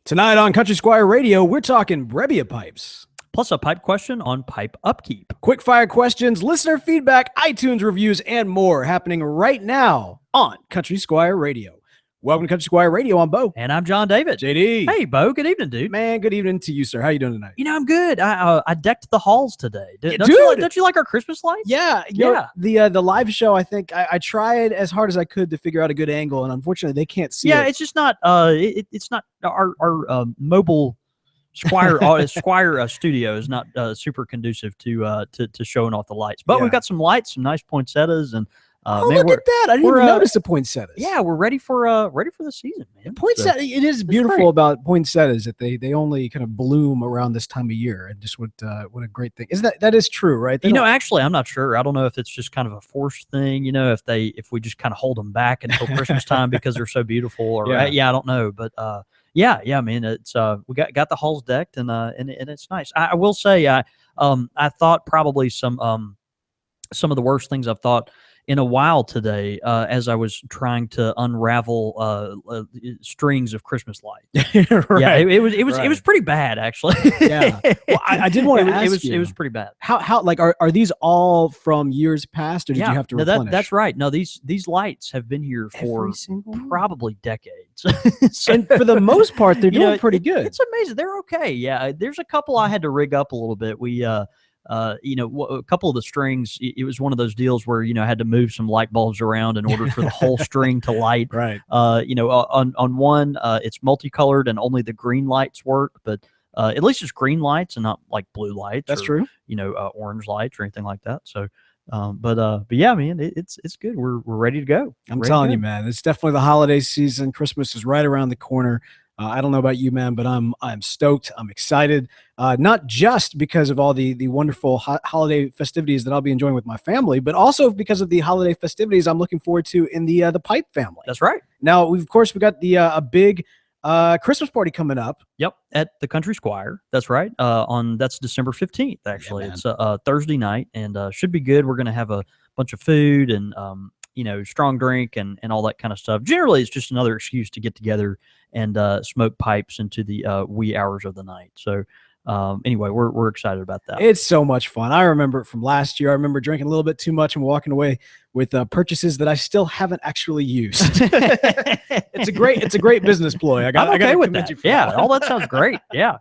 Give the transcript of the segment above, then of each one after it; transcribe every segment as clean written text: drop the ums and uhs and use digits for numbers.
Tonight on Country Squire Radio, we're talking Brebbia pipes. Plus a pipe question on pipe upkeep. Quick fire questions, listener feedback, iTunes reviews, and more happening right now on Country Squire Radio. Welcome to Country Squire Radio. I'm Bo. And I'm John David. JD. Hey, Bo. Good evening, dude. Man, good evening to you, sir. How you doing tonight? You know, I'm good. I decked the halls today. Don't you like our Christmas lights? Yeah. The live show, I think, I tried as hard as I could to figure out a good angle, and unfortunately, they can't see it. Yeah, it's just not, it's not our mobile Squire studio is not super conducive to showing off the lights. But we've got some lights, some nice poinsettias, and look at that! I didn't even notice the poinsettias. Yeah, we're ready for the season, man. Poinsettia, it is beautiful about poinsettias that they only kind of bloom around this time of year, and just what a great thing is that is true, right? Actually, I'm not sure. I don't know if it's just kind of a forced thing, if we just kind of hold them back until Christmas time because they're so beautiful, or I don't know, but yeah, man, it's we got the halls decked, and it's nice. I will say, I thought probably some of the worst things I've thought in a while today, as I was trying to unravel strings of Christmas lights. Right. Yeah, it was pretty bad, actually. Yeah. Well, I did want to ask you. It was pretty bad. How like are these all from years past, or did you have to replenish? That's right. No, these lights have been here for probably decades. And for the most part, they're doing pretty good. It's amazing. They're okay. Yeah, there's a couple I had to rig up a little bit. We a couple of the strings, it was one of those deals where, I had to move some light bulbs around in order for the whole string to light. Right. On one, it's multicolored and only the green lights work, but at least it's green lights and not like blue lights. That's true. Orange lights or anything like that. So, but yeah, man, it's good. We're ready to go. I'm telling you, man, it's definitely the holiday season. Christmas is right around the corner. I don't know about you, man, but I'm stoked. I'm excited, not just because of all the wonderful holiday festivities that I'll be enjoying with my family, but also because of the holiday festivities I'm looking forward to in the Pipe family. That's right. Now, we got the a big Christmas party coming up. Yep, at the Country Squire. That's right. That's December 15th. Actually, it's a Thursday night, and should be good. We're going to have a bunch of food and strong drink and all that kind of stuff. Generally, it's just another excuse to get together and smoke pipes into the wee hours of the night. So anyway, we're excited about that. It's so much fun. I remember it from last year. I remember drinking a little bit too much and walking away with purchases that I still haven't actually used. It's a great business ploy. I'm okay with that. Yeah, all that sounds great. Yeah.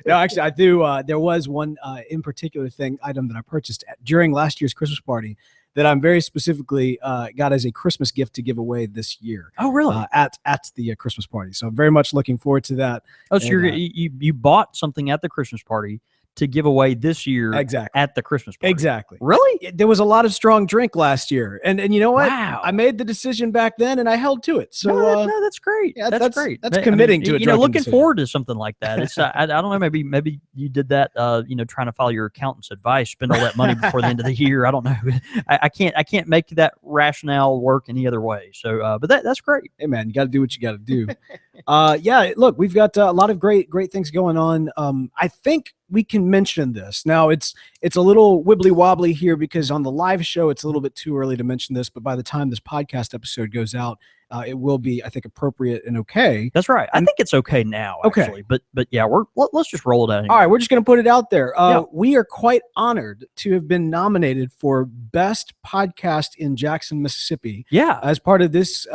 No, actually, I do. There was one in particular item that I purchased during last year's Christmas party that I'm very specifically got as a Christmas gift to give away this year. Oh, really? At the Christmas party. So I'm very much looking forward to that. Oh, so you bought something at the Christmas party to give away this year at the Christmas party. Exactly. Really? There was a lot of strong drink last year. And you know what? Wow. I made the decision back then and I held to it. So no, that's great. Yeah, that's great. That's committing to it. Looking forward to something like that. It's I don't know, maybe you did that trying to follow your accountant's advice, spend all that money before the end of the year. I don't know. I can't make that rationale work any other way. So but that's great. Hey man, you got to do what you got to do. Yeah, look, we've got a lot of great things going on. I think we can mention this. Now, it's a little wibbly wobbly here because on the live show, it's a little bit too early to mention this, but by the time this podcast episode goes out, it will be, I think, appropriate and okay. That's right. I think it's okay now, actually. But yeah, let's just roll it out. Anyway. All right, we're just going to put it out there. We are quite honored to have been nominated for Best Podcast in Jackson, Mississippi. Yeah, as part of this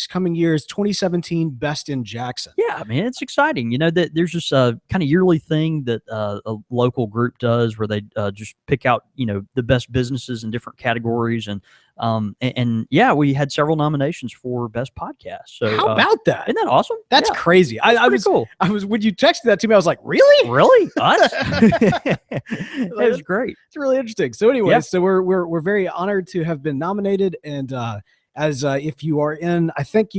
coming year's 2017 Best in Jackson. Yeah, man, it's exciting. That there's this kind of yearly thing that a local group does where they just pick out the best businesses in different categories and yeah, we had several nominations for Best Podcast. So how about that? Isn't that awesome? That's crazy. I was cool. When you texted that to me, I was like, really? Really? Us? It was great. It's really interesting. So anyway, so we're very honored to have been nominated. And as if you are in, I think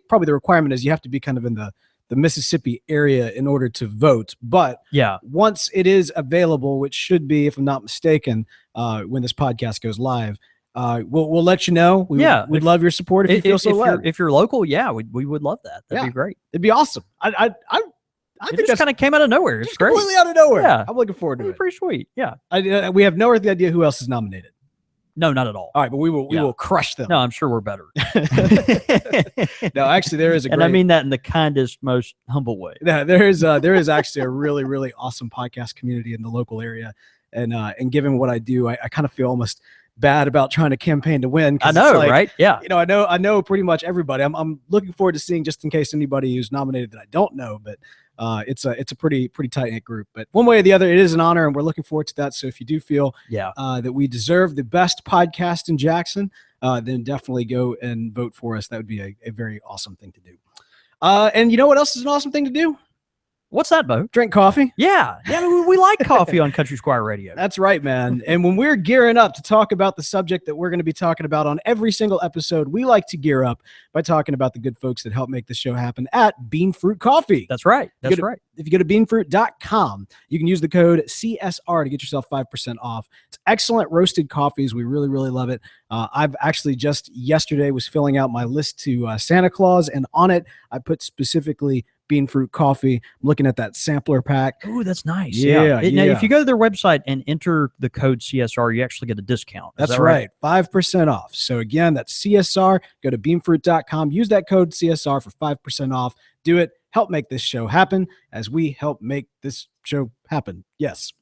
probably the requirement is you have to be kind of in the Mississippi area in order to vote. But once it is available, which should be, if I'm not mistaken, when this podcast goes live, we'll let you know. We'd love your support if you feel so led. If you're local, we would love that. That'd be great. It'd be awesome. I think that kind of came out of nowhere. It's great. Completely out of nowhere. Yeah. I'm looking forward to it. Pretty sweet. Yeah. We have no earthly idea who else is nominated. No, not at all. All right, but we will crush them. No, I'm sure we're better. No, actually, there is and I mean that in the kindest, most humble way. Yeah, there is actually a really, really awesome podcast community in the local area, and given what I do, I kind of feel almost bad about trying to campaign to win. I know, right? Yeah. I know pretty much everybody. I'm looking forward to seeing, just in case anybody who's nominated that I don't know, but it's a pretty tight-knit group. But one way or the other, it is an honor, and we're looking forward to that. So if you do feel that we deserve the best podcast in Jackson, then definitely go and vote for us. That would be a very awesome thing to do. And you know what else is an awesome thing to do? What's that, Bo? Drink coffee. Yeah. We like coffee on Country Squire Radio. That's right, man. And when we're gearing up to talk about the subject that we're going to be talking about on every single episode, we like to gear up by talking about the good folks that help make the show happen at Bean Fruit Coffee. That's right. That's right. If you go to beanfruit.com, you can use the code CSR to get yourself 5% off. It's excellent roasted coffees. We really, really love it. I've actually just yesterday was filling out my list to Santa Claus, and on it, I put specifically Bean Fruit Coffee. I'm looking at that sampler pack. Oh, that's nice. Yeah. Now, if you go to their website and enter the code CSR, you actually get a discount. That's right. 5% off. So again, that's CSR. Go to beanfruit.com. Use that code CSR for 5% off. Do it. Help make this show happen as we help make this show happen. Yes.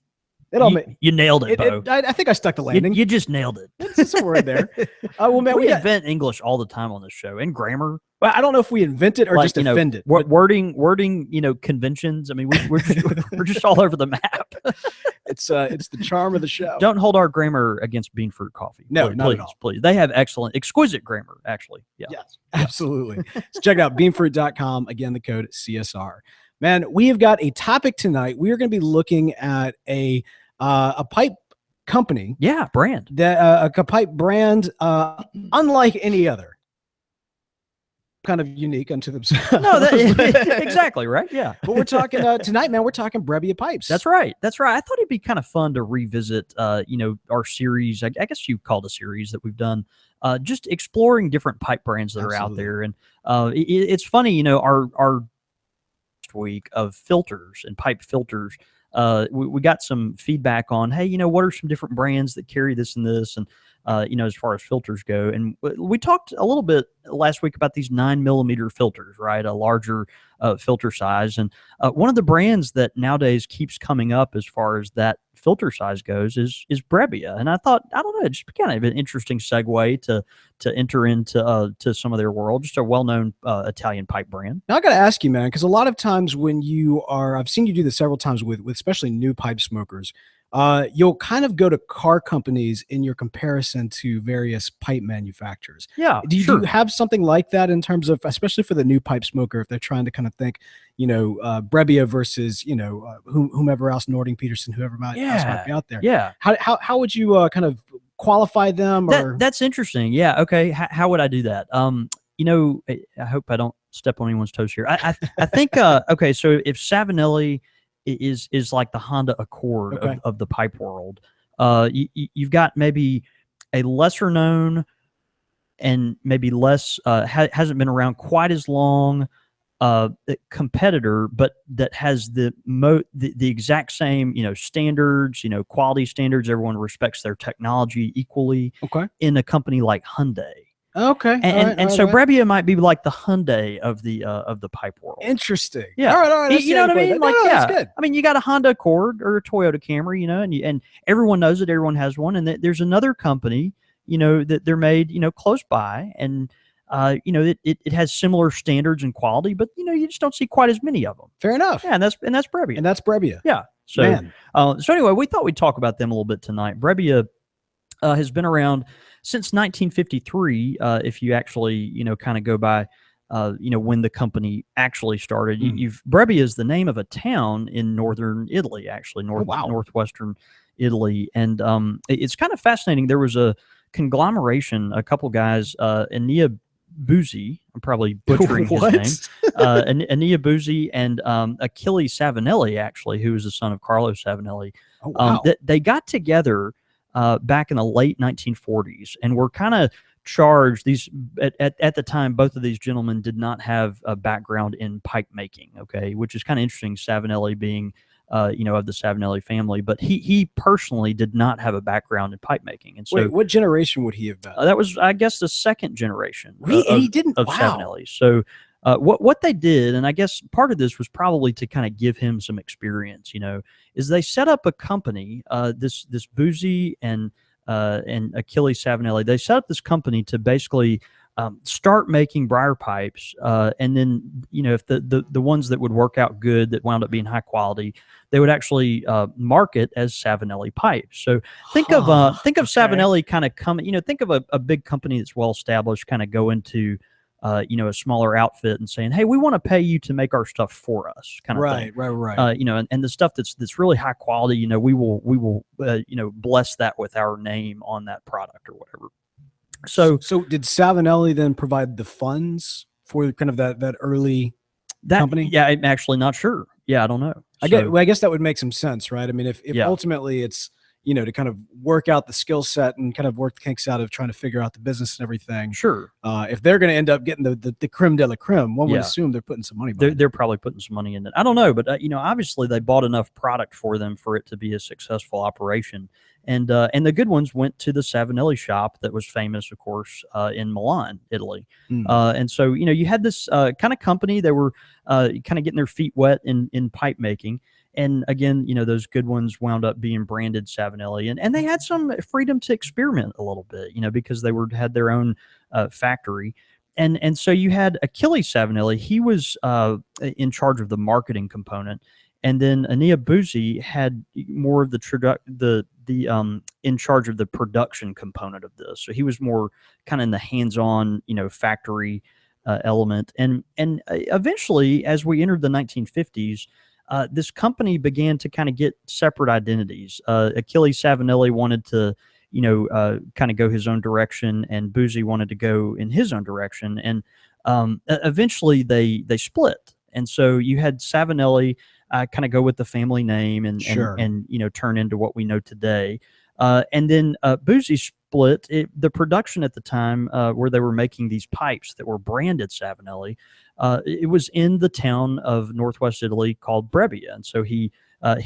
You nailed it, Bo. I think I stuck the landing. You just nailed it. It's a word there. Well, man, we invent English all the time on this show, and grammar. Well, I don't know if we invent it or just offend it. Wording, conventions. I mean, we're just all over the map. It's the charm of the show. Don't hold our grammar against Bean Fruit Coffee. No, not at all. Please. They have exquisite grammar, actually. Yeah. Yes, absolutely. So check it out, beanfruit.com. Again, the code CSR. Man, we have got a topic tonight. We are going to be looking at a pipe company. Yeah, brand. That a pipe brand unlike any other. Kind of unique unto themselves. No, exactly right. Yeah, but we're talking tonight, man. We're talking Brebbia pipes. That's right. I thought it'd be kind of fun to revisit, our series. I guess you called a series that we've done, just exploring different pipe brands that are out there. And it's funny, our week of filters and pipe filters. We got some feedback on, hey, what are some different brands that carry this and this, and as far as filters go. And we talked a little bit last week about these 9mm filters, right? A larger filter size. And one of the brands that nowadays keeps coming up as far as that filter size goes is Brebbia. And I thought, I don't know, it's kind of an interesting segue to enter into to some of their world, just a well-known Italian pipe brand. Now I got to ask you, man, because a lot of times when I've seen you do this several times with especially new pipe smokers, you'll kind of go to car companies in your comparison to various pipe manufacturers. Yeah. Do you have something like that in terms of, especially for the new pipe smoker, if they're trying to kind of think, Brebbia versus, whomever else, Nording, Peterson, whoever else might be out there. Yeah. How would you kind of qualify them? That's interesting. Yeah. Okay. How would I do that? I hope I don't step on anyone's toes here. I think, okay. So if Savinelli is like the Honda Accord of the pipe world, you've got maybe a lesser known and maybe less hasn't been around quite as long competitor, but that has the exact same standards, quality standards. Everyone respects their technology equally. In a company like Hyundai. Okay. And so Brebbia might be like the Hyundai of the pipe world. Interesting. Yeah. All right. You know what I mean? Like, that's good. I mean, you got a Honda Accord or a Toyota Camry, and everyone knows it. Everyone has one. And there's another company, that they're made, close by. And, it has similar standards and quality, but, you just don't see quite as many of them. Fair enough. Yeah. And that's Brebbia. And that's Brebbia. Yeah. So, so anyway, we thought we'd talk about them a little bit tonight. Brebbia has been around since 1953, if you actually, kind of go by, when the company actually started. Brebbia is the name of a town in northern Italy, actually, northwestern Italy. And it's kind of fascinating. There was a conglomeration, a couple guys, Ania Buzzi, I'm probably butchering his name, Ania Buzzi and Achille Savinelli, actually, who was the son of Carlo Savinelli. Oh, wow. They got together back in the late 1940s, and were kind of charged. At the time, both of these gentlemen did not have a background in pipe making, which is kind of interesting. Savinelli being of the Savinelli family. But he personally did not have a background in pipe making. And so, wait, what generation would he have been? that was, I guess, the second generation and he didn't. of Wow. Savinelli. So what they did, and I guess part of this was probably to kind of give him some experience, is they set up a company, this Boozy and Achilles Savinelli. They set up this company to basically start making briar pipes, and then if the ones that would work out good, that wound up being high quality, they would actually market as Savinelli pipes. So think of Savinelli kind of coming. Think of a big company that's well established, kind of go into a smaller outfit and saying, hey, we want to pay you to make our stuff for us, kind of thing. Right. And the stuff that's really high quality, we will bless that with our name on that product or whatever. So did Savinelli then provide the funds for kind of that early company? Yeah, I'm actually not sure. Yeah, I don't know. I guess that would make some sense, right? I mean, if ultimately it's to kind of work out the skill set and kind of work the kinks out of trying to figure out the business and everything. Sure. If they're going to end up getting the creme de la creme, one would assume they're putting some money behind it. They're probably putting some money in it. I don't know, but obviously they bought enough product for them for it to be a successful operation. And the good ones went to the Savinelli shop that was famous, of course, in Milan, Italy. And so, you had this kind of company. They were kind of getting their feet wet in pipe making. And again, those good ones wound up being branded Savinelli. And they had some freedom to experiment a little bit, because they had their own factory. And so you had Achilles Savinelli. He was in charge of the marketing component. And then Ania Buzzi had more of the in charge of the production component of this. So he was more kind of in the hands-on, factory element. And eventually, as we entered the 1950s, this company began to kind of get separate identities. Achilles Savinelli wanted to, kind of go his own direction, and Buzzi wanted to go in his own direction. And eventually, they split. And so you had Savinelli kind of go with the family name and turn into what we know today. And then Buzzi split. The production at the time where they were making these pipes that were branded Savinelli, it was in the town of Northwest Italy called Brebbia. And so he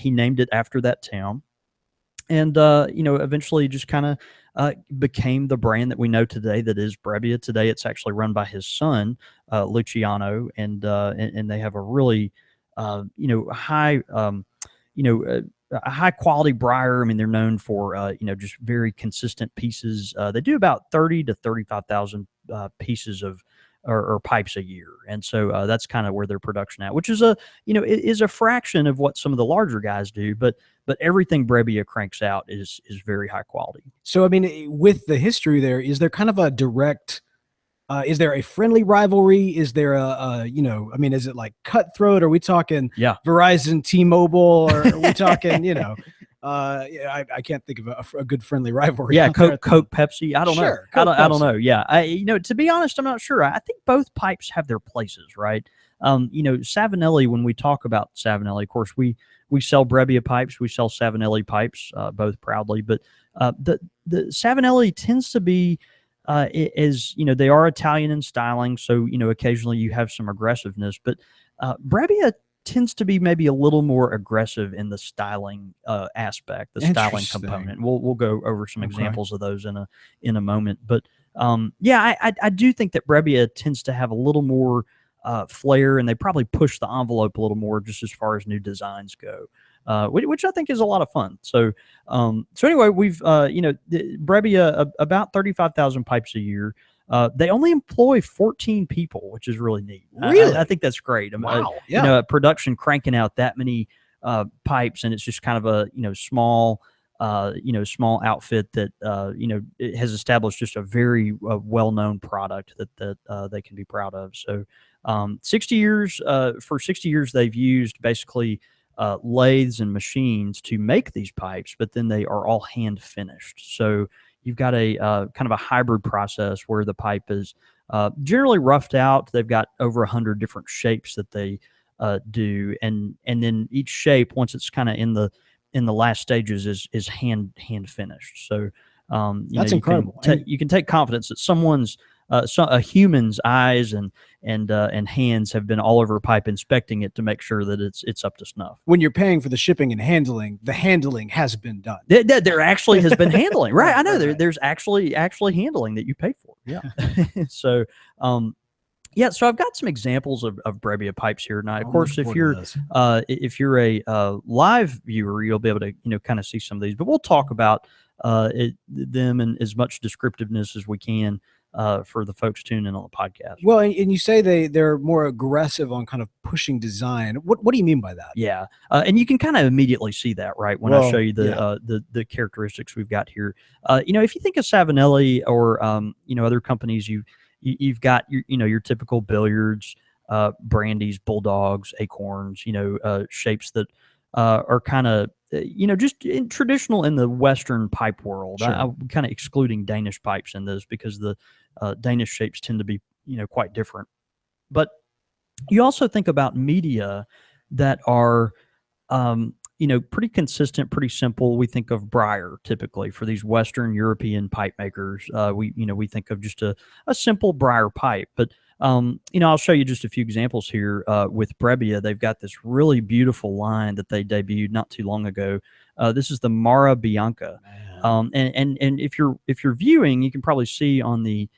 named it after that town. And, eventually just kind of became the brand that we know today, that is Brebbia. Today it's actually run by his son, Luciano, and they have a really high, a high quality briar. I mean, they're known for, just very consistent pieces. They do about 30 to 35,000 pieces of or pipes a year. And so that's kind of where their production at, which is is a fraction of what some of the larger guys do, but everything Brebbia cranks out is very high quality. So, I mean, with the history there, is there kind of a direct, is there a friendly rivalry? Is there is it like cutthroat? Are we talking Verizon, T-Mobile, or are we talking, I can't think of a good friendly rivalry. Yeah, Coke, Pepsi. I don't know. I don't know. Yeah, to be honest, I'm not sure. I think both pipes have their places, right? Savinelli. When we talk about Savinelli, of course, we sell Brebbia pipes, we sell Savinelli pipes, both proudly. But the Savinelli tends to be, they are Italian in styling, so occasionally you have some aggressiveness. But Brebbia tends to be maybe a little more aggressive in the styling aspect, the styling component. We'll go over some examples of those in a moment. But I do think that Brebbia tends to have a little more flair, and they probably push the envelope a little more just as far as new designs go, which I think is a lot of fun. So anyway, we've Brebbia about 35,000 pipes a year. They only employ 14 people, which is really neat. Really? I think that's great. Wow. Production cranking out that many pipes, and it's just kind of a small outfit that it has established just a very well-known product that they can be proud of. So 60 years for 60 years they've used basically lathes and machines to make these pipes, but then they are all hand finished. So you've got a kind of a hybrid process where the pipe is generally roughed out. They've got over 100 different shapes that they do, and then each shape, once it's kind of in the last stages, is hand finished. So that's incredible. You can take confidence that someone's a human's eyes and hands have been all over a pipe inspecting it to make sure that it's up to snuff. When you're paying for the shipping and handling, the handling has been done. There actually has been handling, right? I know there's actually handling that you pay for. Yeah. So, yeah, so I've got some examples of Brebbia pipes here tonight. Of course, if you're a live viewer, you'll be able to kind of see some of these. But we'll talk about them in as much descriptiveness as we can for the folks tuning in on the podcast. Well, and you say they're more aggressive on kind of pushing design. What do you mean by that? Yeah, and you can kind of immediately see that, right, when I show you the characteristics we've got here. If you think of Savinelli or other companies, you've got your typical billiards, brandies, bulldogs, acorns, shapes that are kind of just traditional in the Western pipe world. Sure. I'm kind of excluding Danish pipes in this because the Danish shapes tend to be quite different. But you also think about media that are pretty consistent, pretty simple. We think of briar typically for these Western European pipe makers. We think of just a simple briar pipe. But I'll show you just a few examples here with Brebbia. They've got this really beautiful line that they debuted not too long ago. This is the Mara Bianca, and if you're viewing, you can probably see on the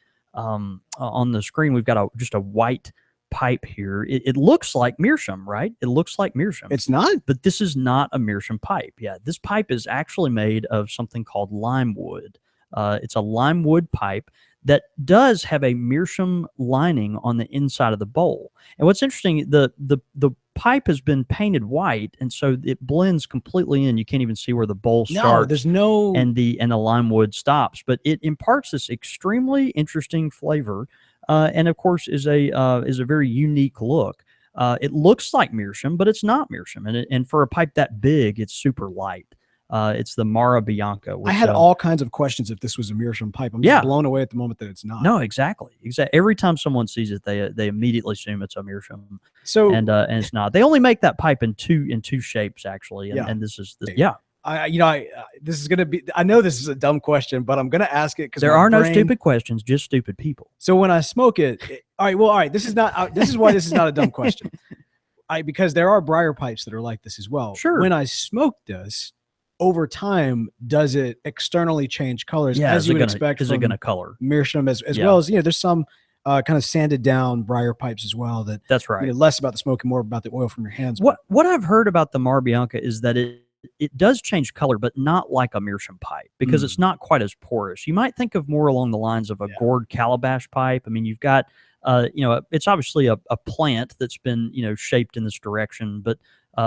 screen we've got just a white pipe here. It looks like meerschaum, right? It looks like meerschaum. It's not, but this is not a meerschaum pipe. Yeah, this pipe is actually made of something called lime wood. It's a lime wood pipe that does have a meerschaum lining on the inside of the bowl. And what's interesting, the pipe has been painted white, and so it blends completely in. You can't even see where the bowl starts. There's no and the lime wood stops, but it imparts this extremely interesting flavor, and of course is a very unique look. It looks like meerschaum, but it's not meerschaum, and for a pipe that big, it's super light. It's the Mara Bianca. Which, I had all kinds of questions if this was a meerschaum pipe. I'm just blown away at the moment that it's not. No, exactly. Every time someone sees it, they immediately assume it's a meerschaum. So and it's not. They only make that pipe in two shapes actually, and this is this is gonna be. I know this is a dumb question, but I'm gonna ask it because there are no stupid questions, just stupid people. So when I smoke it, all right. This is not. This is why this is not a dumb question. Because there are briar pipes that are like this as well. Sure. When I smoke this, over time, does it externally change colors as you would expect? Is it going to color meerschaum as well as there's some kind of sanded down briar pipes as well. That's right. Less about the smoke and more about the oil from your hands. What I've heard about the Mara Bianca is that it does change color, but not like a meerschaum pipe because it's not quite as porous. You might think of more along the lines of a gourd calabash pipe. I mean, you've got it's obviously a plant that's been shaped in this direction, but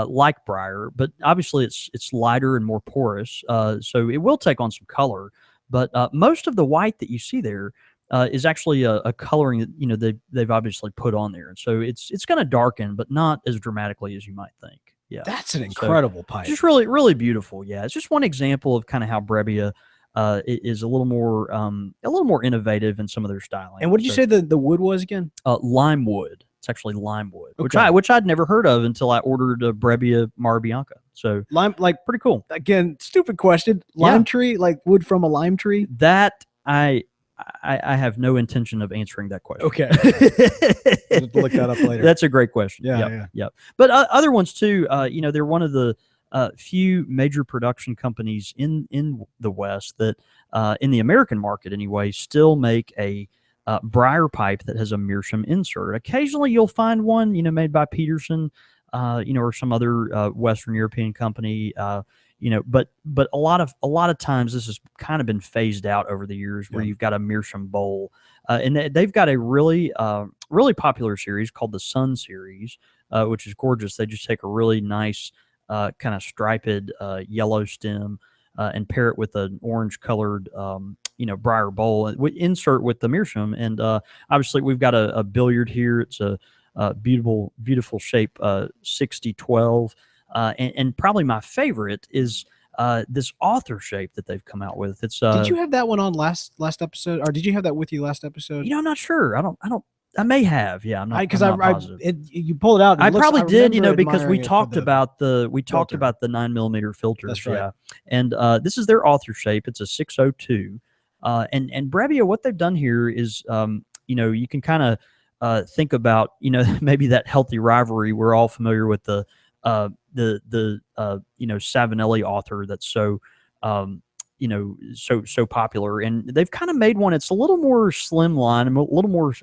like briar, but obviously it's lighter and more porous, so it will take on some color. But most of the white that you see there is actually a coloring that they've obviously put on there, and so it's going to darken, but not as dramatically as you might think. Yeah, that's an incredible pipe. Just really, really beautiful. Yeah, it's just one example of kind of how Brebbia is a little more innovative in some of their styling. And what did you say the wood was again? Lime wood. It's actually lime wood, which I'd never heard of until I ordered a Brebbia Mara Bianca. So lime, like, pretty cool. Again, stupid question. Lime tree, like wood from a lime tree? That I have no intention of answering that question. Okay. I'll have to look that up later. That's a great question. Yeah. But other ones too. They're one of the few major production companies in the West that, in the American market anyway, still make a briar pipe that has a meerschaum insert. Occasionally, you'll find one, made by Peterson, or some other Western European company. But a lot of times this has kind of been phased out over the years, where you've got a meerschaum bowl, and they've got a really popular series called the Sun series, which is gorgeous. They just take a really nice kind of striped yellow stem and pair it with an orange colored briar bowl, insert with the meerschaum. And obviously we've got a billiard here. It's a beautiful shape, 60-12. And probably my favorite is this author shape that they've come out with. It's did you have that one on last episode, or did you have that with you last episode? I'm not sure. I may have. Yeah, I'm not. Because you pull it out. I probably did. Because we talked about the 9mm filters. That's right. Yeah, and this is their author shape. It's a 602. And Brebbia, what they've done here is you can kind of think about, maybe that healthy rivalry. We're all familiar with the Savinelli author that's so so popular, and they've kind of made one. It's a little more slimline and a little more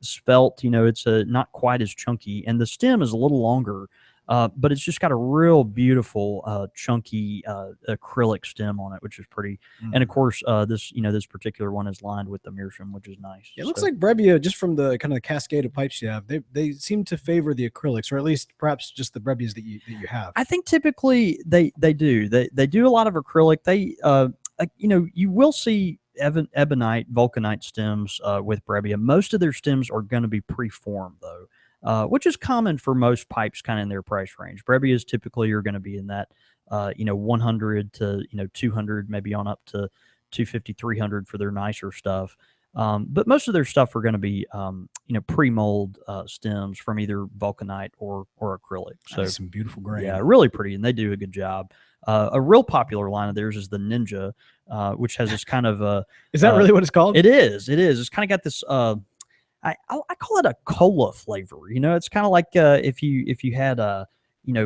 svelte. It's not quite as chunky, and the stem is a little longer. But it's just got a real beautiful, chunky acrylic stem on it, which is pretty. And of course, this particular one is lined with the meerschaum, which is nice. It looks like Brebbia, just from the kind of cascade of pipes you have, they seem to favor the acrylics, or at least perhaps just the Brebbias that you have. I think typically they do. They do a lot of acrylic. They you will see ebonite, vulcanite stems with Brebbia. Most of their stems are going to be preformed though. Which is common for most pipes kind of in their price range. Brebbias typically are going to be in that, 100 to, 200, maybe on up to 250, 300 for their nicer stuff. But most of their stuff are going to be, pre-mold stems from either vulcanite or acrylic. So some beautiful grain. Yeah, really pretty, and they do a good job. A real popular line of theirs is the Ninja, which has this kind of is that really what it's called? It is. It's kind of got this I call it a cola flavor. It's kind of like if you had a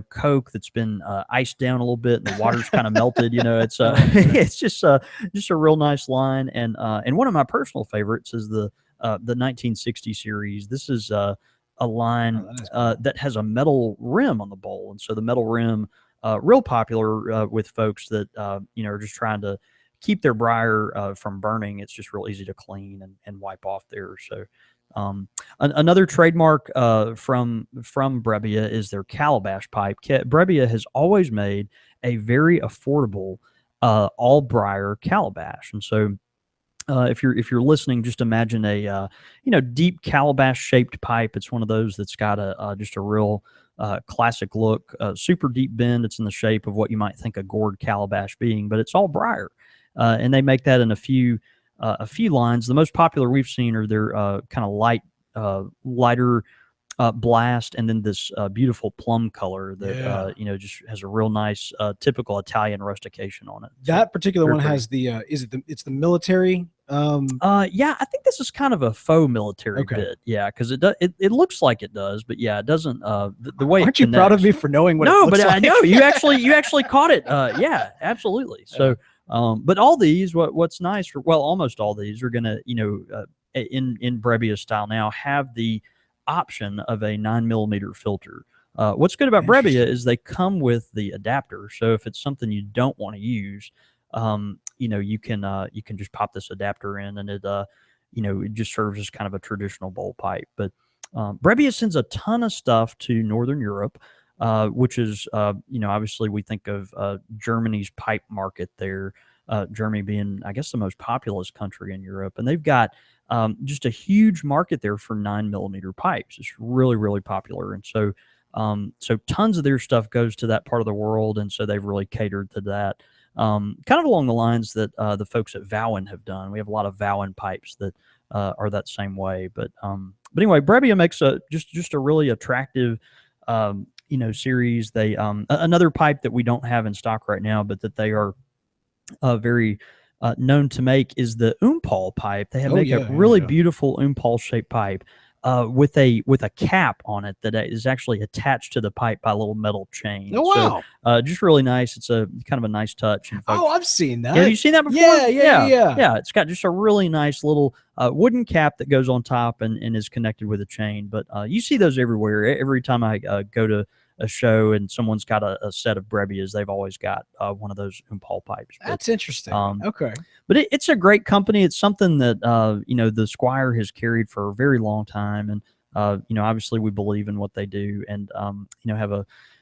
Coke that's been iced down a little bit and the water's kind of melted. It's it's just a real nice line. And one of my personal favorites is the 1960 series. This is a line that has a metal rim on the bowl, and so the metal rim real popular with folks that are just trying to keep their briar from burning. It's just real easy to clean and wipe off there. So. Another trademark from Brebbia is their calabash pipe. Brebbia has always made a very affordable all briar calabash, and so if you're listening, just imagine a deep calabash shaped pipe. It's one of those that's got just a real classic look, super deep bend. It's in the shape of what you might think a gourd calabash being, but it's all briar, and they make that in a few lines. The most popular we've seen are their kind of lighter blast, and then this beautiful plum color that just has a real nice typical Italian rustication on it. That particular one has the it's the military. Yeah, I think this is kind of a faux military bit. Yeah, because it looks like it does, but yeah, it doesn't. The way aren't you proud of me for knowing what? No, it looks but like? I know you actually caught it. Yeah, absolutely. So. But all these, what's nice, almost all these are going to, in Brebbia style now, have the option of a 9mm filter. What's good about Brebbia is they come with the adapter. So if it's something you don't want to use, you can just pop this adapter in, and it just serves as kind of a traditional bowl pipe. But Brebbia sends a ton of stuff to Northern Europe. Which is, obviously we think of Germany's pipe market there, Germany being, I guess, the most populous country in Europe. And they've got just a huge market there for 9mm pipes. It's really, really popular. And so tons of their stuff goes to that part of the world. And so they've really catered to that, kind of along the lines that the folks at Vowen have done. We have a lot of Vowen pipes that are that same way. But anyway, Brebbia makes just a really attractive series. They another pipe that we don't have in stock right now, but that they are very known to make is the Umpal pipe. They make a really beautiful Umpal shaped pipe with a cap on it that is actually attached to the pipe by a little metal chain. Oh wow! So, just really nice. It's a kind of a nice touch. And folks, I've seen that. Have you seen that before? Yeah. It's got just a really nice little wooden cap that goes on top and is connected with a chain. But you see those everywhere. Every time I go to a show and someone's got a set of Brebbias, they've always got one of those Umpal pipes. That's interesting. Okay. But it's a great company. It's something that, the Squire has carried for a very long time. And, obviously we believe in what they do, and,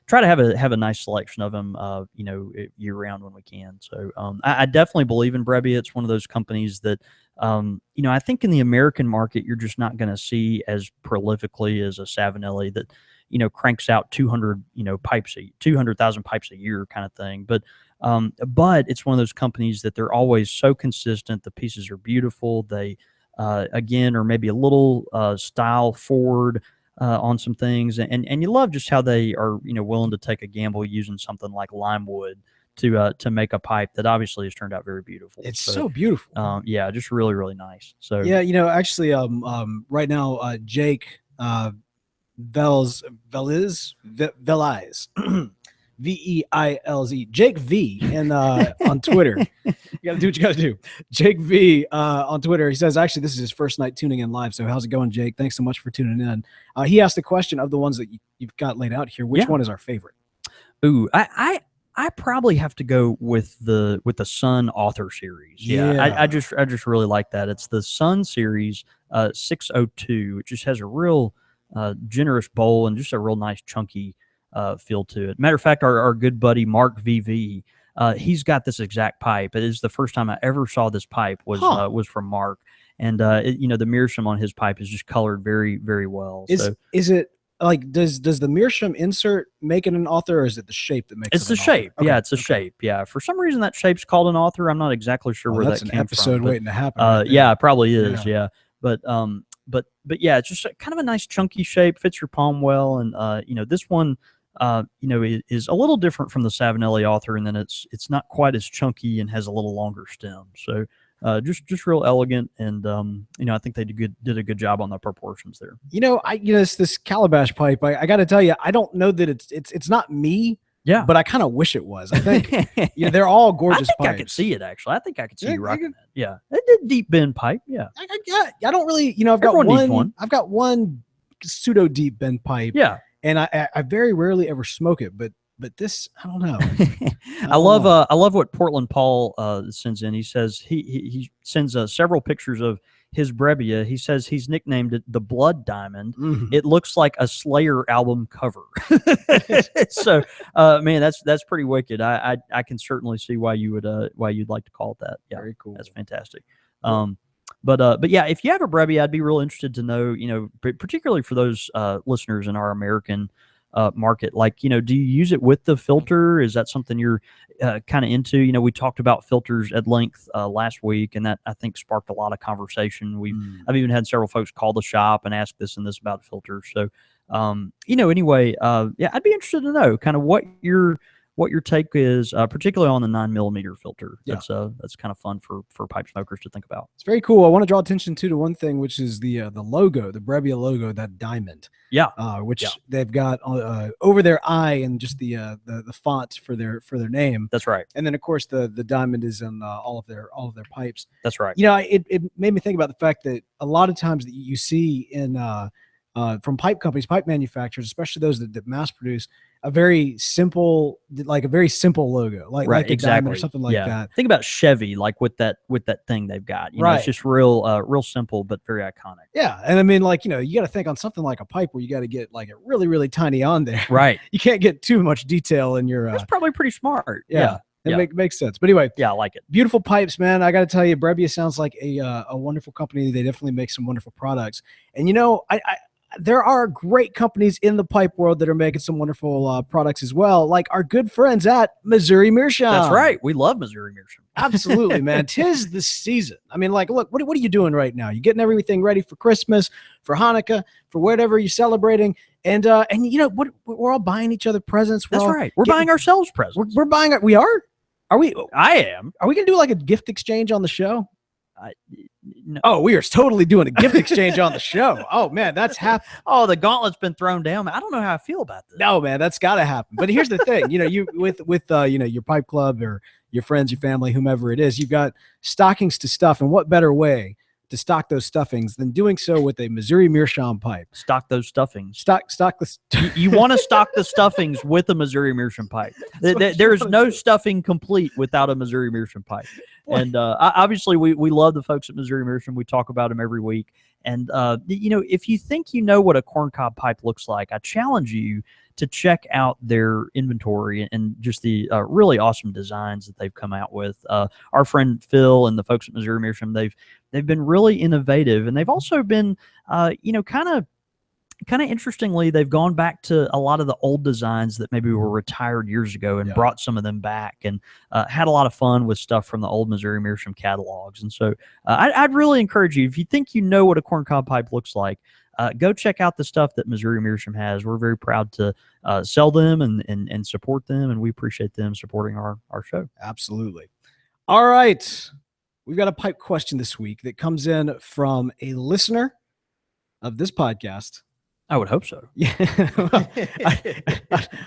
try to have a nice selection of them, year round when we can. So I definitely believe in Brebbia. It's one of those companies that, I think in the American market, you're just not going to see as prolifically as a Savinelli that, cranks out 200,000 pipes a year kind of thing. But it's one of those companies that they're always so consistent. The pieces are beautiful. They, again, are maybe a little style forward on some things. And you love just how they are, willing to take a gamble using something like lime wood to make a pipe that obviously has turned out very beautiful. It's so beautiful. Yeah, just really, really nice. So yeah, actually, right now, Jake Veliz Veilz, Jake V, and on Twitter. You got to do what you got to do. Jake V on Twitter. He says, actually, this is his first night tuning in live. So how's it going, Jake? Thanks so much for tuning in. He asked the question of the ones that you've got laid out here. Which one is our favorite? Ooh, I probably have to go with the Sun Author series. Yeah. I just really like that. It's the Sun series 602. It just has a real generous bowl and just a real nice chunky feel to it. Matter of fact, our good buddy Mark VV, he's got this exact pipe. It is the first time I ever saw this pipe was from Mark, and the meerschaum on his pipe is just colored very, very well. Is it like does the meerschaum insert make it an author, or is it the shape that makes it? It's the shape. Okay. Yeah, it's a shape. Yeah, for some reason that shape's called an author. I'm not exactly sure where that came from. That's an episode waiting to happen. Yeah, it probably is. Yeah, but yeah, it's just kind of a nice chunky shape, fits your palm well, and this one. Is a little different from the Savinelli Author, and then it's not quite as chunky and has a little longer stem. So just real elegant, and I think they did a good job on the proportions there. This calabash pipe. I got to tell you, I don't know that it's not me. Yeah, but I kind of wish it was. I think they're all gorgeous. I think pipes. I could see it actually. I think I could see you rocking it. Yeah, it's a deep bend pipe. Yeah, I don't really. I've got one. I've got one pseudo deep bend pipe. Yeah. And I very rarely ever smoke it, but this, I don't know. I love what Portland Paul sends in. He says he sends several pictures of his Brebbia. He says he's nicknamed it the Blood Diamond. Mm-hmm. It looks like a Slayer album cover. So, man, that's pretty wicked. I can certainly see why you'd like to call it that. Yeah, very cool. That's fantastic. But yeah, if you have a Brebbia, I'd be real interested to know, particularly for those listeners in our American market, do you use it with the filter? Is that something you're kind of into? We talked about filters at length last week, and that I think sparked a lot of conversation. I've even had several folks call the shop and ask this and this about filters. So, anyway, yeah, I'd be interested to know kind of what your take is, particularly on the 9mm filter. That's kind of fun for pipe smokers to think about. It's very cool. I want to draw attention to one thing, which is the logo, the Brebbia logo, that diamond. Yeah. Which they've got over their eye and just the font for their name. That's right. And then of course the diamond is in all of their pipes. That's right. It made me think about the fact that a lot of times that you see in from pipe companies, pipe manufacturers, especially those that mass produce, a very simple logo, like a diamond or something like that. Think about Chevy, like with that thing they've got. It's just real simple but very iconic. Yeah, and I mean, you got to think on something like a pipe where you got to get like a really, really tiny on there. Right. You can't get too much detail in your. That's probably pretty smart. It makes sense. But anyway, I like it. Beautiful pipes, man. I got to tell you, Brebbia sounds like a wonderful company. They definitely make some wonderful products, and there are great companies in the pipe world that are making some wonderful products as well, like our good friends at Missouri Meerschaum. That's right. We love Missouri Meerschaum. Absolutely, man. 'Tis the season. I mean, look, what are you doing right now? You're getting everything ready for Christmas, for Hanukkah, for whatever you're celebrating. And what? We're all buying each other presents. That's right. We're buying ourselves presents. We're buying. We are? Are we? I am. Are we going to do like a gift exchange on the show? No. Oh, we are totally doing a gift exchange on the show. Oh man, that's happening. Oh, the gauntlet's been thrown down. I don't know how I feel about this. No, man, that's got to happen. But here's the thing, you with your pipe club or your friends, your family, whomever it is, you've got stockings to stuff, and what better way to stock those stuffings than doing so with a Missouri Meerschaum pipe? Stock those stuffings. Stock the. You want to stock the stuffings with a Missouri Meerschaum pipe. There is no stuffing complete without a Missouri Meerschaum pipe. And obviously, we love the folks at Missouri Meerschaum. We talk about them every week. And if you think you know what a corncob pipe looks like, I challenge you to check out their inventory and just the really awesome designs that they've come out with. Our friend Phil and the folks at Missouri Meerschaum, they've been really innovative, and they've also been kind of interestingly, they've gone back to a lot of the old designs that maybe were retired years ago and brought some of them back, and had a lot of fun with stuff from the old Missouri Meerschaum catalogs. And so I'd really encourage you, if you think you know what a corncob pipe looks like, go check out the stuff that Missouri Meerschaum has. We're very proud to sell them and support them, and we appreciate them supporting our show. Absolutely. All right. We've got a pipe question this week that comes in from a listener of this podcast. I would hope so. Yeah. I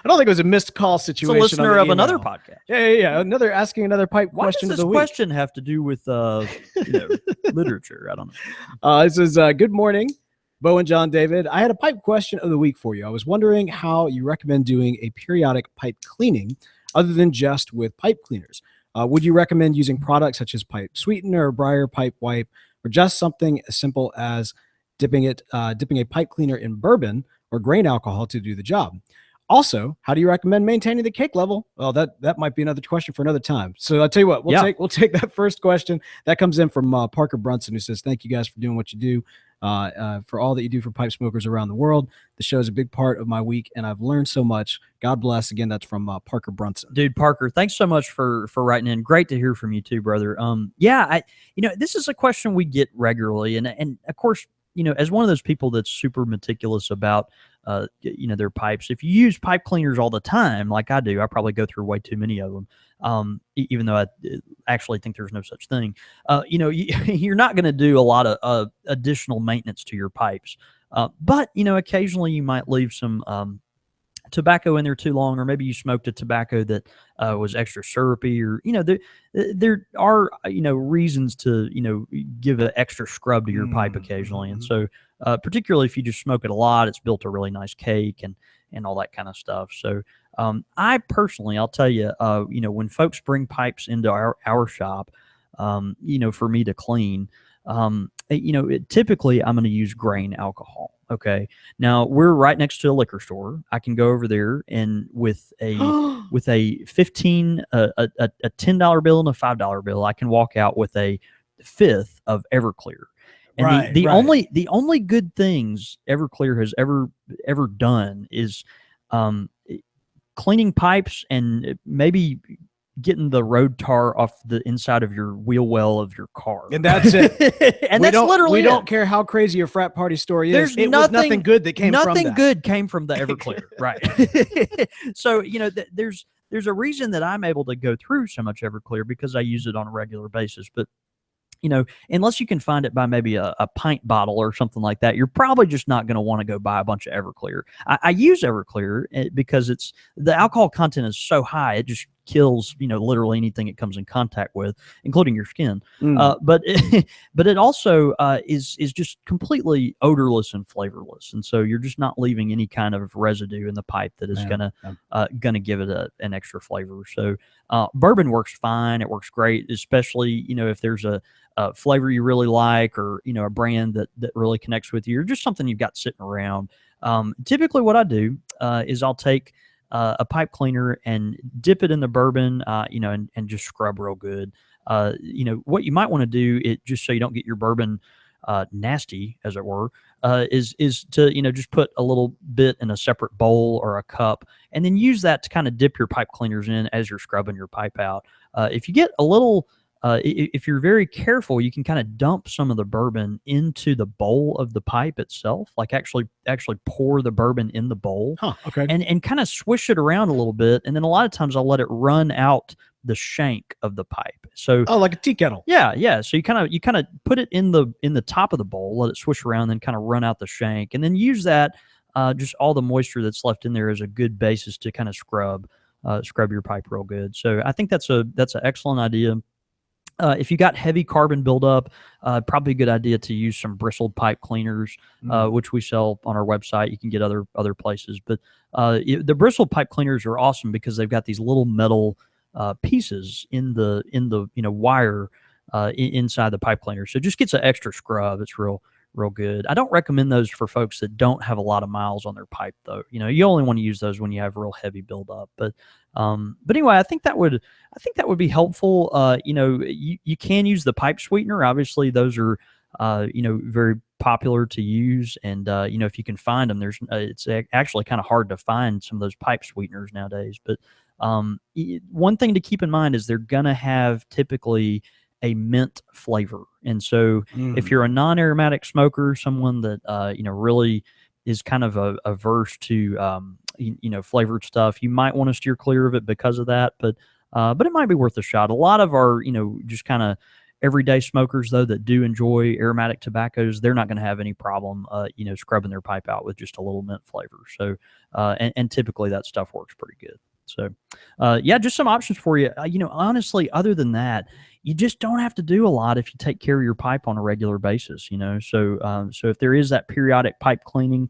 don't think it was a missed call situation. It's a listener of another podcast. Yeah. Asking another pipe question of the week. Why does this question have to do with literature? I don't know. This is good morning, Bo and John David. I had a pipe question of the week for you. I was wondering how you recommend doing a periodic pipe cleaning other than just with pipe cleaners. Would you recommend using products such as pipe sweetener or Briar pipe wipe, or just something as simple as dipping a pipe cleaner in bourbon or grain alcohol to do the job? Also, how do you recommend maintaining the cake level? Well, that might be another question for another time. So I'll tell you what, we'll take that first question that comes in from Parker Brunson, who says, "Thank you guys for doing what you do, for all that you do for pipe smokers around the world. The show is a big part of my week, and I've learned so much. God bless." Again, that's from Parker Brunson. Dude, Parker, thanks so much for writing in. Great to hear from you too, brother. This is a question we get regularly, and of course, as one of those people that's super meticulous about, their pipes, if you use pipe cleaners all the time, like I do, I probably go through way too many of them. Even though I actually think there's no such thing, you're not going to do a lot of additional maintenance to your pipes. But occasionally you might leave some tobacco in there too long, or maybe you smoked a tobacco that was extra syrupy, or there are reasons to give an extra scrub to your pipe occasionally. And so particularly if you just smoke it a lot, it's built a really nice cake and all that kind of stuff. So I personally, I'll tell you, when folks bring pipes into our shop, for me to clean, typically I'm going to use grain alcohol. Okay. Now we're right next to a liquor store. I can go over there and with a $15, a $10 bill and a $5 bill, I can walk out with a fifth of Everclear. And the only good things Everclear has ever done is cleaning pipes and maybe getting the road tar off the inside of your wheel well of your car. And that's it. And that's literally we don't care how crazy your frat party story is. It was nothing good that came from that. Nothing good came from the Everclear. Right. So, there's a reason that I'm able to go through so much Everclear, because I use it on a regular basis. But unless you can find it by maybe a pint bottle or something like that, you're probably just not going to want to go buy a bunch of Everclear. I use Everclear because the alcohol content is so high, it just kills literally anything it comes in contact with, including your skin. But it also is just completely odorless and flavorless, and so you're just not leaving any kind of residue in the pipe that is gonna give it an extra flavor. So bourbon works fine. It works great, especially if there's a flavor you really like, or a brand that really connects with you, or just something you've got sitting around. Typically what I do is I'll take a pipe cleaner and dip it in the bourbon, and just scrub real good. What you might want to do, just so you don't get your bourbon nasty, as it were, is to just put a little bit in a separate bowl or a cup, and then use that to kind of dip your pipe cleaners in as you're scrubbing your pipe out. If you get a little if you're very careful, you can kind of dump some of the bourbon into the bowl of the pipe itself, like actually pour the bourbon in the bowl. Okay. And kind of swish it around a little bit. And then a lot of times I'll let it run out the shank of the pipe. So like a tea kettle. Yeah. So you kind of put it in the top of the bowl, let it swish around, then kind of run out the shank, and then use that just all the moisture that's left in there as a good basis to kind of scrub your pipe real good. So I think that's an excellent idea. If you got heavy carbon buildup, probably a good idea to use some bristled pipe cleaners, which we sell on our website. You can get other places, but the bristled pipe cleaners are awesome because they've got these little metal pieces in the wire inside the pipe cleaner. So it just gets an extra scrub. It's real good. I don't recommend those for folks that don't have a lot of miles on their pipe, though. You only want to use those when you have real heavy buildup. But anyway, I think that would be helpful. You can use the pipe sweetener. Obviously, those are very popular to use, and if you can find them, it's actually kind of hard to find some of those pipe sweeteners nowadays. But one thing to keep in mind is they're gonna have typically a mint flavor. And so if you're a non-aromatic smoker, someone that, really is kind of averse to, flavored stuff, you might want to steer clear of it because of that. But it might be worth a shot. A lot of our, just kind of everyday smokers, though, that do enjoy aromatic tobaccos, they're not going to have any problem, scrubbing their pipe out with just a little mint flavor. So, and typically that stuff works pretty good. So, just some options for you. Honestly, other than that, you just don't have to do a lot if you take care of your pipe on a regular basis. So if there is that periodic pipe cleaning,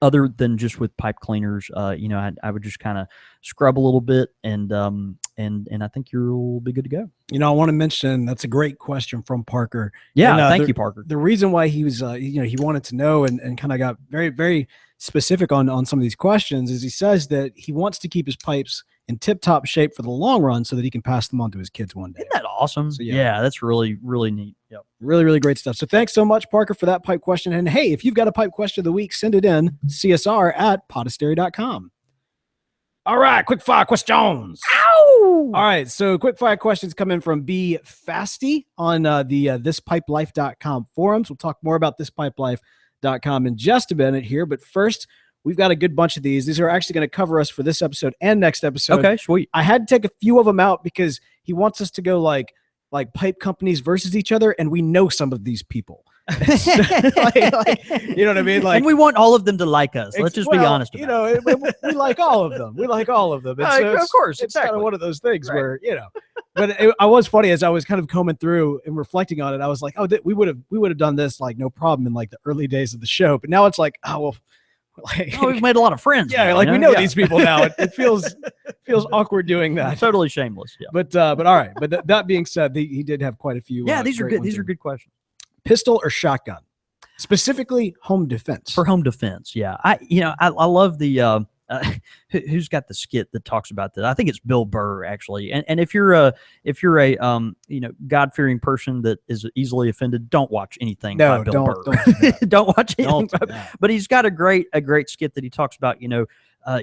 other than just with pipe cleaners, I would just kind of scrub a little bit, and I think you'll be good to go. I want to mention, that's a great question from Parker. Yeah, thank you, Parker. The reason why he was, he wanted to know and kind of got very, very specific on some of these questions is he says that he wants to keep his pipes in tip-top shape for the long run so that he can pass them on to his kids one day. Isn't that awesome? So, yeah, that's really, really neat. Yep. Really, really great stuff. So thanks so much, Parker, for that pipe question. And hey, if you've got a pipe question of the week, send it in, csr@podastery.com. All right, quick fire questions. Ow! All right, so quick fire questions come in from B. Fasty on the thispipelife.com forums. We'll talk more about thispipelife.com in just a minute here, but first, we've got a good bunch of these. These are actually going to cover us for this episode and next episode. Okay, sweet. I had to take a few of them out because he wants us to go like pipe companies versus each other, and we know some of these people. You know what I mean? And we want all of them to like us. Let's just be honest about it. We like all of them. We like all of them. Of course, it's kind of one of those things where, but I was funny as I was kind of combing through and reflecting on it. I was like, we would have done this like no problem in like the early days of the show. But now it's like, we've made a lot of friends. Yeah, now, we know these people now. It feels awkward doing that. Totally shameless. Yeah. But all right. But that being said, he did have quite a few. Yeah, these are good. These are good questions. Pistol or shotgun? Specifically, home defense. For home defense, yeah. I love the who's got the skit that talks about that. I think it's Bill Burr, actually. And if you're a God-fearing person that is easily offended, don't watch anything by Bill Burr. Don't watch anything. But he's got a great skit that he talks about,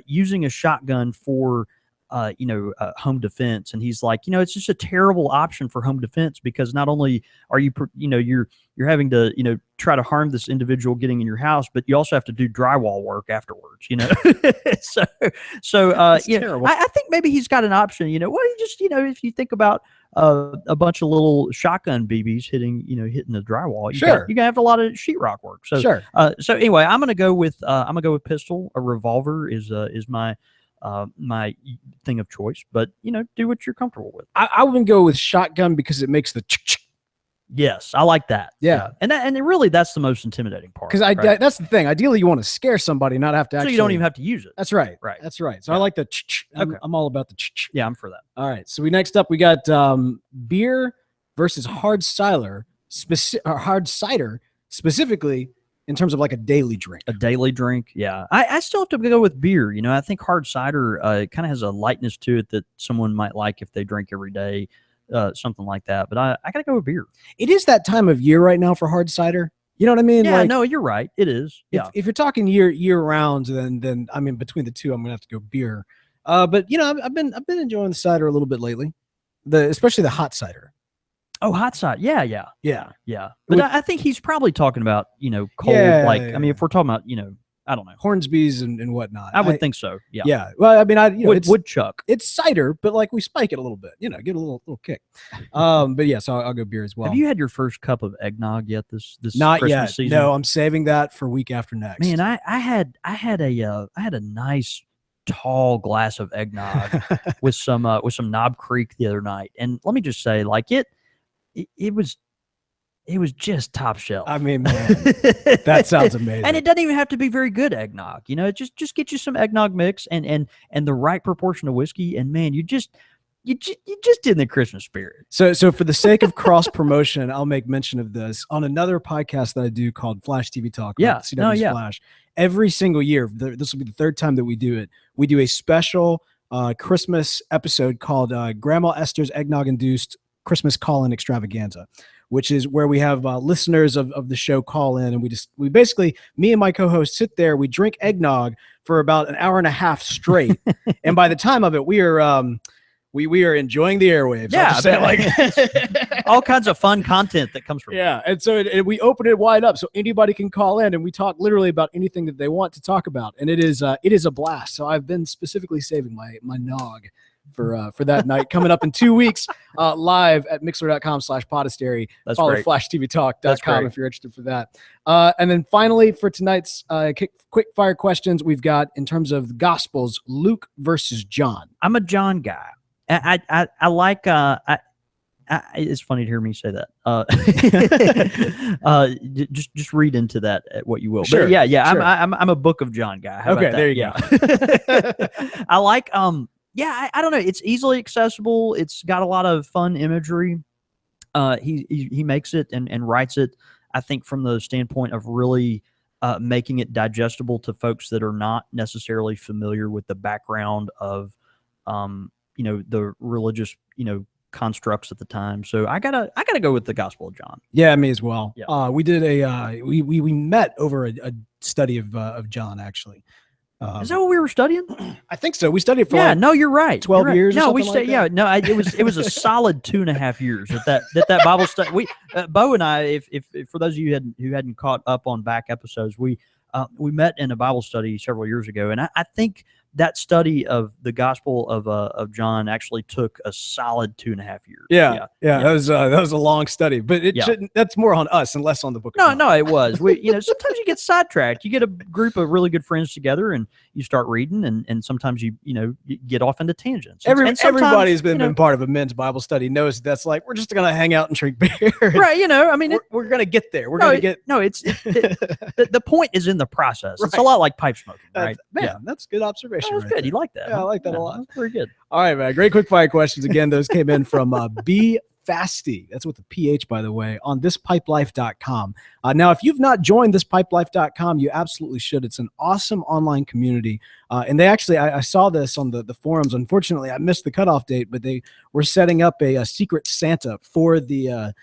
using a shotgun for home defense. And he's like, it's just a terrible option for home defense because not only are you're having to, try to harm this individual getting in your house, but you also have to do drywall work afterwards, So I think maybe he's got an option, if you think about a bunch of little shotgun BBs hitting the drywall, you're gonna have a lot of sheetrock work. So, so anyway, I'm going to go with pistol. A revolver is my thing of choice, but do what you're comfortable with. I wouldn't go with shotgun because it makes the yes, I like that. Yeah. And really that's the most intimidating part. Because that's the thing. Ideally you want to scare somebody, not have to actually. So you don't even have to use it. That's right. Right. That's right. So I like the I'm all about the Yeah, I'm for that. All right. So next up we got beer versus hard cider, specifically in terms of like a daily drink. A daily drink, yeah. I still have to go with beer. I think hard cider kind of has a lightness to it that someone might like if they drink every day, something like that. But I got to go with beer. It is that time of year right now for hard cider. You know what I mean? Yeah, no, you're right. It is. Yeah. If you're talking year round, then I mean between the two, I'm gonna have to go beer. But I've been enjoying the cider a little bit lately, especially the hot cider. Oh, hot cider. Yeah. But I think he's probably talking about, cold, if we're talking about, I don't know. Hornsby's and whatnot. I would think so. Yeah. Yeah. Well, I mean, woodchuck. It's cider, but like we spike it a little bit, get a little kick. But yeah, so I'll go beer as well. Have you had your first cup of eggnog yet this Not Christmas yet. season? No, I'm saving that for week after next. Man, I had a nice tall glass of eggnog with some Knob Creek the other night. And let me just say, like it was just top shelf. I mean, man, that sounds amazing. And it doesn't even have to be very good eggnog. Just get you some eggnog mix and the right proportion of whiskey, and man, you just in the Christmas spirit. So for the sake of cross promotion, I'll make mention of this on another podcast that I do called Flash TV Talk. Yeah, CW's Flash. Every single year, this will be the third time that we do it. We do a special Christmas episode called Grandma Esther's Eggnog Induced Christmas Call-In Extravaganza, which is where we have listeners of the show call in, and we basically, me and my co-host sit there, we drink eggnog for about an hour and a half straight. And by the time of it, we are we are enjoying the airwaves. Yeah, I'll just say it like all kinds of fun content that comes from it. Yeah, and so we open it wide up so anybody can call in, and we talk literally about anything that they want to talk about, and it is a blast. So I've been specifically saving my nog for that night coming up in 2 weeks, live at mixler.com/podastery. That's Follow great. flashttvtalk.com if you're interested for that. And then finally for tonight's quick fire questions, we've got, in terms of the Gospels, Luke versus John. I'm a John guy. I like it's funny to hear me say that. Just read into that what you will. Sure. But yeah. Sure. I'm a Book of John guy. How about that? There you go. I like I don't know. It's easily accessible. It's got a lot of fun imagery. He makes it and writes it, I think, from the standpoint of really making it digestible to folks that are not necessarily familiar with the background of the religious constructs at the time. So I gotta go with the Gospel of John. Yeah, me as well. Yeah. We did we met over a study of John, actually. Is that what we were studying? I think so. We studied for no, you're right. 12 years. No, we studied. Yeah, no, it was a solid 2.5 years that Bible study. We Bo and I, if for those of you who hadn't caught up on back episodes, we met in a Bible study several years ago, and I think that study of the Gospel of John actually took a solid 2.5 years. Yeah. That was a long study, but it shouldn't. That's more on us and less on the book. No, it was. We, sometimes you get sidetracked. You get a group of really good friends together, and you start reading, and sometimes you get off into tangents. Everybody who's been part of a men's Bible study knows that's like, we're just gonna hang out and drink beer. Right. I mean, we're gonna get there. We're gonna get. No, it's the point is in the process. Right. It's a lot like pipe smoking, right? That's good observation. That's good. You like that? Yeah, I like that a lot. That's very good. All right, man. Great quick fire questions. Again, those came in from B Fasty. That's with a PH, by the way, on thispipelife.com. Now, if you've not joined thispipelife.com, you absolutely should. It's an awesome online community. And they actually, I saw this on the forums. Unfortunately, I missed the cutoff date, but they were setting up a secret Santa for the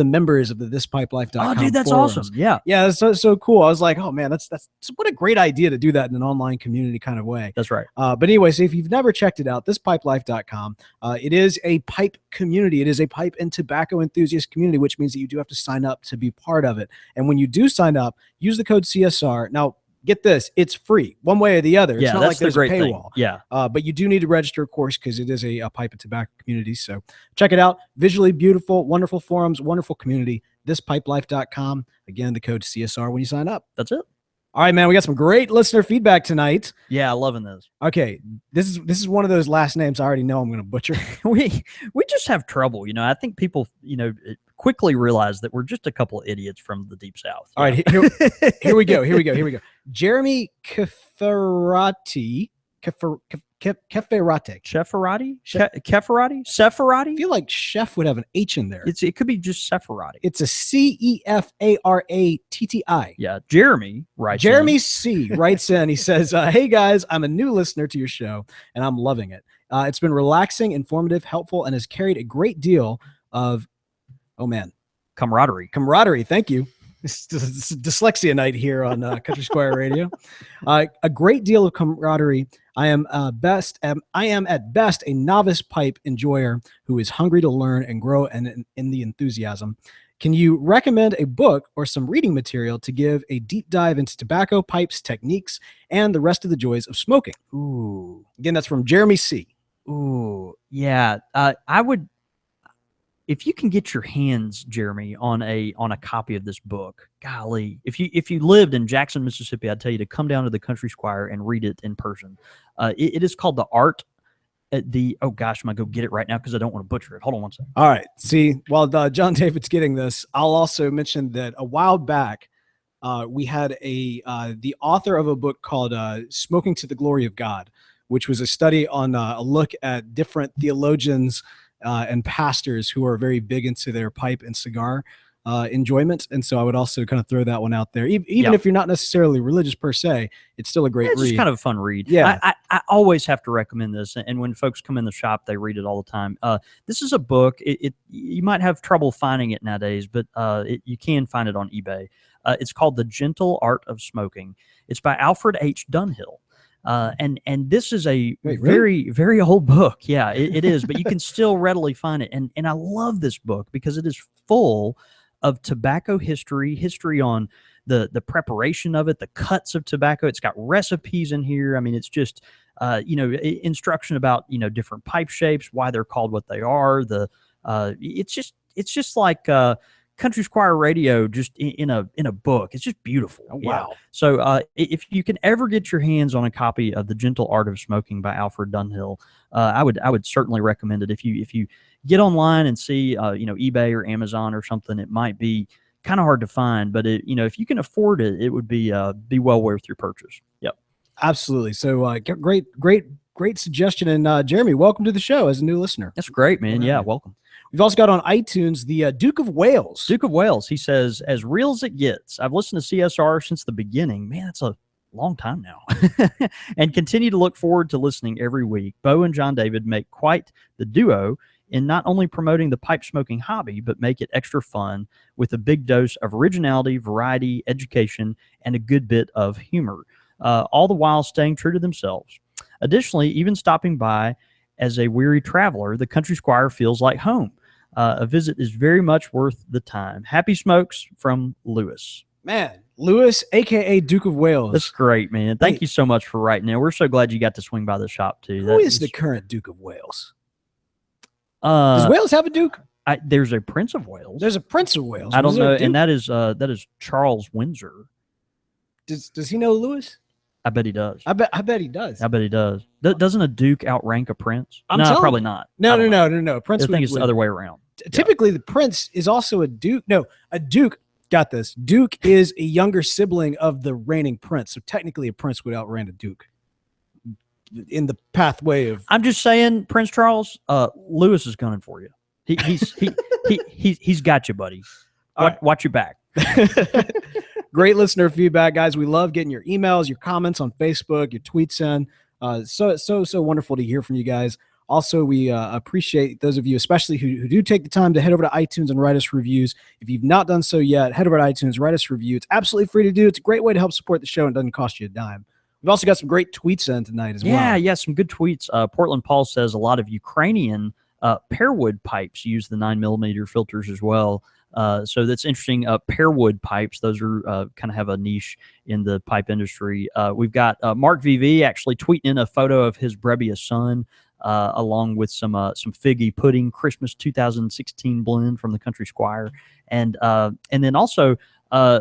members of the thispipelife.com. Oh, dude, that's forums. awesome. Yeah. Yeah, that's so cool. I was like, oh man, that's what a great idea to do that in an online community kind of way. That's right. But anyway, so if you've never checked it out, thispipelife.com, it is a pipe community. It is a pipe and tobacco enthusiast community, which means that you do have to sign up to be part of it. And when you do sign up, use the code CSR. Now, get this, it's free one way or the other. It's not like there's a paywall. Yeah. But you do need to register, of course, because it is a pipe and tobacco community. So check it out. Visually beautiful, wonderful forums, wonderful community. Thispipelife.com. Again, the code CSR when you sign up. That's it. All right, man. We got some great listener feedback tonight. Yeah, loving this. Okay, this is one of those last names I already know I'm going to butcher. we just have trouble. I think people quickly realize that we're just a couple of idiots from the deep south. All right, here we go. Jeremy Keferati. Keferati? I feel like chef would have an H in there. It could be just Sepharati. It's a CEFARATTI. Yeah, Jeremy writes Jeremy C. writes in. He says, hey guys, I'm a new listener to your show, and I'm loving it. It's been relaxing, informative, helpful, and has carried a great deal of, camaraderie. Thank you. It's dyslexia night here on Country Squire Radio. A great deal of camaraderie. I am at best a novice pipe enjoyer who is hungry to learn and grow in the enthusiasm. Can you recommend a book or some reading material to give a deep dive into tobacco, pipes, techniques, and the rest of the joys of smoking? Ooh. Again, that's from Jeremy C. Ooh, yeah. I would. If you can get your hands, Jeremy, on a copy of this book, golly, if you lived in Jackson, Mississippi, I'd tell you to come down to the Country Squire and read it in person. It is called The Art. I'm gonna go get it right now because I don't want to butcher it. Hold on one second. All right. See, while John David's getting this, I'll also mention that a while back, we had the author of a book called "Smoking to the Glory of God," which was a study on a look at different theologians and pastors who are very big into their pipe and cigar enjoyment. And so I would also kind of throw that one out there. Even if you're not necessarily religious per se, it's still a great read. It's just kind of a fun read. Yeah. I always have to recommend this. And when folks come in the shop, they read it all the time. This is a book. You might have trouble finding it nowadays, but you can find it on eBay. It's called The Gentle Art of Smoking. It's by Alfred H. Dunhill. And this is a Wait, very, very old book. Yeah, it is, but you can still readily find it. And I love this book because it is full of tobacco history on the preparation of it, the cuts of tobacco. It's got recipes in here. I mean, it's just instruction about different pipe shapes, why they're called what they are. It's just like Country Squire Radio, just in a book. It's just beautiful. Oh, wow. Yeah. So if you can ever get your hands on a copy of The Gentle Art of Smoking by Alfred Dunhill, I would certainly recommend it. If you get online and see eBay or Amazon or something, it might be kind of hard to find, but if you can afford it, it would be well worth your purchase. Yep. Absolutely. So great suggestion. And Jeremy, welcome to the show as a new listener. That's great, man. Yeah, welcome. We've also got on iTunes the Duke of Wales. Duke of Wales. He says, as real as it gets. I've listened to CSR since the beginning. Man, that's a long time now. And continue to look forward to listening every week. Bo and John David make quite the duo in not only promoting the pipe smoking hobby, but make it extra fun with a big dose of originality, variety, education, and a good bit of humor, all the while staying true to themselves. Additionally, even stopping by as a weary traveler, the Country Squire feels like home. A visit is very much worth the time. Happy smokes from Lewis. Man, Lewis, a.k.a. Duke of Wales. That's great, man. Thank you so much for writing in. We're so glad you got to swing by the shop, too. Who is the current Duke of Wales? Does Wales have a Duke? There's a Prince of Wales. There's a Prince of Wales. I don't know, and that is Charles Windsor. Does he know Lewis? I bet he does. I bet he does. I bet he does. Doesn't a duke outrank a prince? No, probably not. No. Prince. I think it's the other way around. Typically, the prince is also a duke. No, a duke. Got this. Duke is a younger sibling of the reigning prince. So technically, a prince would outrank a duke in the pathway of. I'm just saying, Prince Charles. Lewis is gunning for you. He's got you, buddy. Watch your back. Great listener feedback, guys. We love getting your emails, your comments on Facebook, your tweets in. So wonderful to hear from you guys. Also, we appreciate those of you, especially who do take the time to head over to iTunes and write us reviews. If you've not done so yet, head over to iTunes, write us a review. It's absolutely free to do. It's a great way to help support the show and doesn't cost you a dime. We've also got some great tweets in tonight as well. Yeah, some good tweets. Portland Paul says a lot of Ukrainian pearwood pipes use the 9mm filters as well. So that's interesting. Pearwood pipes, those are kind of have a niche in the pipe industry. We've got Mark VV actually tweeting in a photo of his Brebbia son, along with some figgy pudding Christmas 2016 blend from the Country Squire, and then also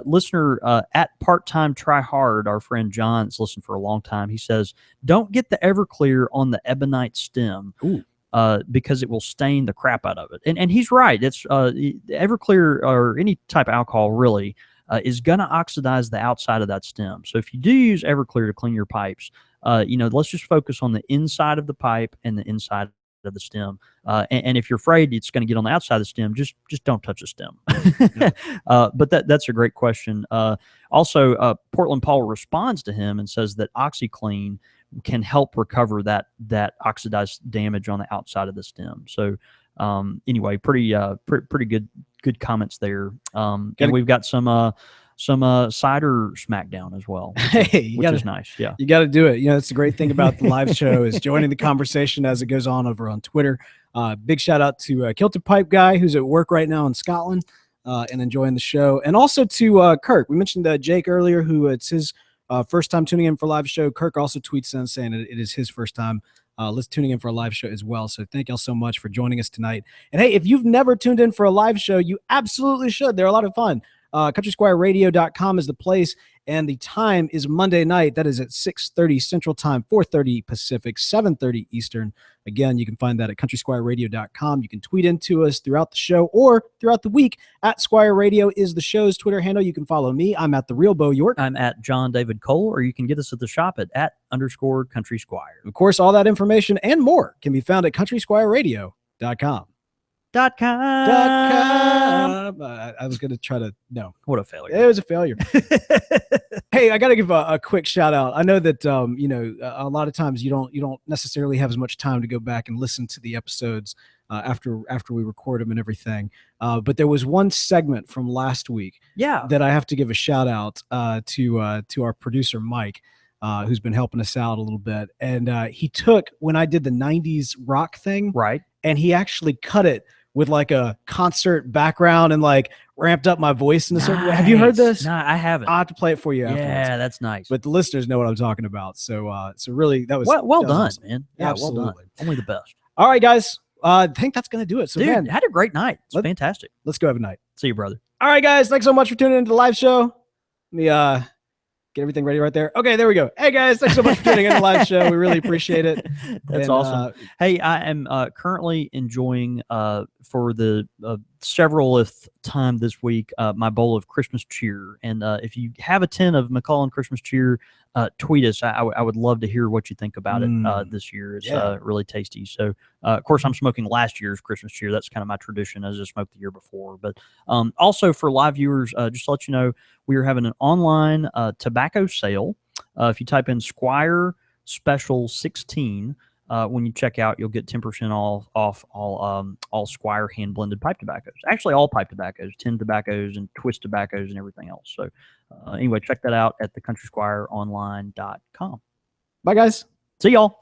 listener at Part-Time Try Hard, our friend John's listened for a long time. He says, don't get the Everclear on the ebonite stem. Ooh. Because it will stain the crap out of it. And he's right. It's Everclear or any type of alcohol really is going to oxidize the outside of that stem. So if you do use Everclear to clean your pipes, let's just focus on the inside of the pipe and the inside of the stem. And if you're afraid it's going to get on the outside of the stem, just don't touch the stem. But that's a great question. Also, Portland Paul responds to him and says that OxyClean can help recover that oxidized damage on the outside of the stem. So anyway, pretty good comments there. And we've got some cider smackdown as well, which is nice. Yeah, you got to do it. It's the great thing about the live show is joining the conversation as it goes on over on Twitter. Big shout out to Kilted Pipe Guy, who's at work right now in Scotland and enjoying the show, and also to Kirk. We mentioned Jake earlier, who it's his first time tuning in for a live show. Kirk also tweets in saying it is his first time tuning in for a live show as well. So thank y'all so much for joining us tonight. And hey, if you've never tuned in for a live show, you absolutely should. They're a lot of fun. CountrySquireRadio.com is the place, and the time is Monday night. That is at 6:30 Central Time, 4:30 Pacific, 7:30 Eastern. Again, you can find that at CountrySquireRadio.com. You can tweet into us throughout the show or throughout the week. At Squire Radio is the show's Twitter handle. You can follow me. I'm at The Real Bo York. I'm at John David Cole, or you can get us at the shop at @_Country Squire. Of course, all that information and more can be found at CountrySquireRadio.com. .com. I was going to try to, no. What a failure. It was a failure. Hey, I got to give a quick shout out. I know that, a lot of times you don't necessarily have as much time to go back and listen to the episodes after we record them and everything. But there was one segment from last week that I have to give a shout out to our producer, Mike. who's been helping us out a little bit. And he took when I did the 90s rock thing, right, and he actually cut it with like a concert background and like ramped up my voice in a certain way. Have you heard this? No, I haven't. I'll have to play it for you afterwards. Yeah, that's nice. But the listeners know what I'm talking about. So really, that was well done, awesome. man. Yeah, absolutely. Well done. Only the best. All right, guys. I think that's going to do it. So, dude, man, had a great night. It's fantastic. Let's go have a night. See you, brother. All right, guys. Thanks so much for tuning into the live show. Let me get everything ready right there. Okay, there we go. Hey, guys. Thanks so much for tuning in the live show. We really appreciate it. That's awesome. Hey, I am currently enjoying for the severalth time this week my bowl of Christmas cheer. And if you have a tin of McCullen Christmas cheer, tweet us. I would love to hear what you think about it this year. It's really tasty. So, of course, I'm smoking last year's Christmas cheer. That's kind of my tradition, as I smoked the year before. But also for live viewers, just to let you know, we are having an online tobacco sale. If you type in Squire Special 16, when you check out, you'll get 10% off all Squire hand blended pipe tobaccos. Actually, all pipe tobaccos, 10 tobaccos and twist tobaccos and everything else. So anyway, check that out at thecountrysquireonline.com. Bye, guys. See y'all.